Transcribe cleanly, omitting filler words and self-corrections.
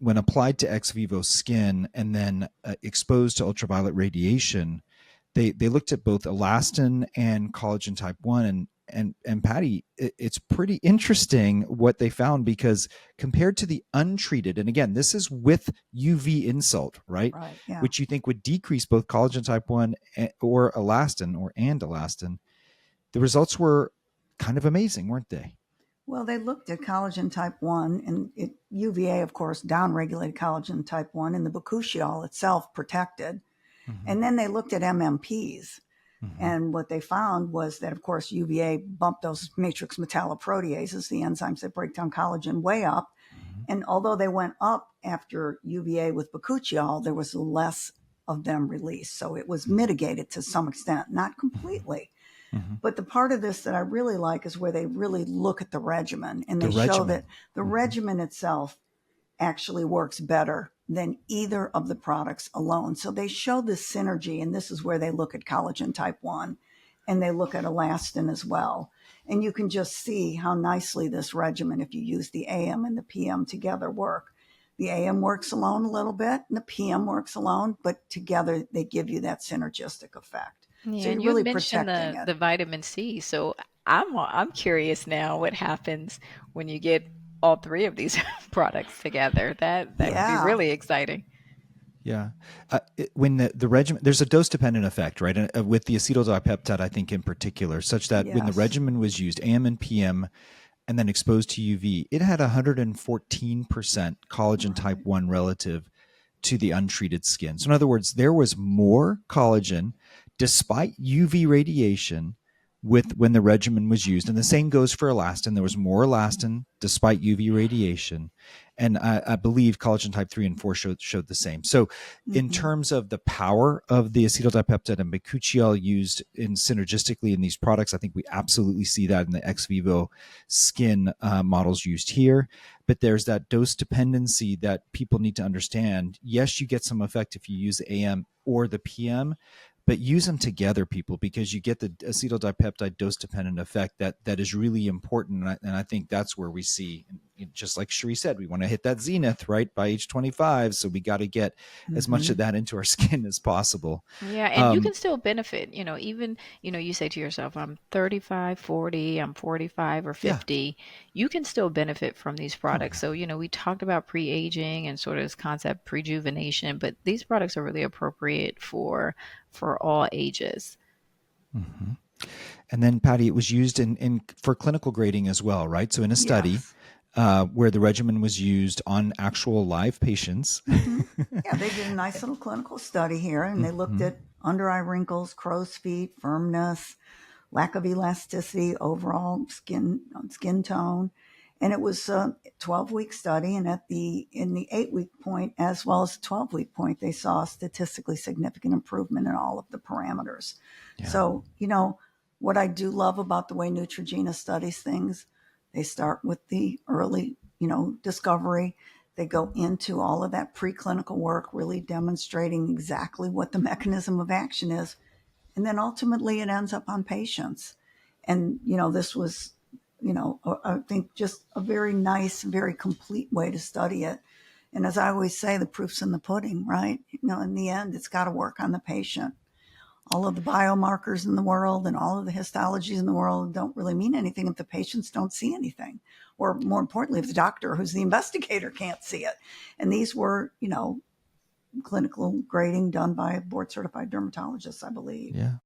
when applied to ex vivo skin and then exposed to ultraviolet radiation, they looked at both elastin and collagen type 1. And Patti, it's pretty interesting what they found, because compared to the untreated, and again, this is with UV insult, right? Right. Yeah. Which you think would decrease both collagen type 1 or elastin and elastin, the results were kind of amazing, weren't they? Well, they looked at collagen type 1, and UVA, of course, downregulated collagen type 1, and the bakuchiol itself protected. Mm-hmm. And then they looked at MMPs. Mm-hmm. And what they found was that, of course, UVA bumped those matrix metalloproteases, the enzymes that break down collagen, way up. Mm-hmm. And although they went up after UVA with bakuchiol, there was less of them released. So it was mitigated to some extent, not completely. Mm-hmm. But the part of this that I really like is where they really look at the regimen, and they show that the regimen itself actually works better than either of the products alone. So they show this synergy, and this is where they look at collagen type 1 and they look at elastin as well. And you can just see how nicely this regimen, if you use the AM and the PM together, work. The AM works alone a little bit and the PM works alone, but together they give you that synergistic effect. Yeah, So and you're you really mentioned protecting the it. vitamin C. So I'm curious now what happens when you get all three of these products together. That would be Yeah. really exciting. Yeah. When the regimen, there's a dose dependent effect, right? With the acetaldipeptide, I think in particular, such that when the Yes. regimen was used, AM and PM, and then exposed to UV, it had 114% collagen type 1 relative to the untreated skin. So in other words, there was more collagen despite UV radiation when the regimen was used. And the same goes for elastin. There was more elastin despite UV radiation. And I believe collagen type 3 and 4 showed the same. So in terms of the power of the acetaldipeptide and bakuchiol used synergistically in these products, I think we absolutely see that in the ex vivo skin models used here. But there's that dose dependency that people need to understand. Yes, you get some effect if you use the AM or the PM, but use them together, people, because you get the acetaldipeptide dose-dependent effect that is really important. And I think that's where we see, just like Cheri said, we want to hit that zenith, right, by age 25. So we got to get as much of that into our skin as possible. Yeah, and you can still benefit, even, you say to yourself, I'm 35, 40, I'm 45 or 50. Yeah. You can still benefit from these products. So, we talked about pre-aging and sort of this concept prejuvenation, but these products are really appropriate for all ages. Mm-hmm. And then, Patti, it was used for clinical grading as well, right? So in a study where the regimen was used on actual live patients. Yeah, they did a nice little clinical study here, and they looked at under eye wrinkles, crow's feet, firmness, lack of elasticity, overall skin tone. And it was a 12-week study, and in the 8-week point as well as the 12-week point, they saw a statistically significant improvement in all of the parameters. Yeah. So, what I do love about the way Neutrogena studies things, they start with the early, discovery. They go into all of that preclinical work, really demonstrating exactly what the mechanism of action is. And then ultimately it ends up on patients. And, this was, I think just a very nice, very complete way to study it. And as I always say, the proof's in the pudding, right? In the end, it's got to work on the patient. All of the biomarkers in the world and all of the histologies in the world don't really mean anything if the patients don't see anything. Or more importantly, if the doctor, who's the investigator, can't see it. And these were, clinical grading done by board certified dermatologists, I believe. Yeah.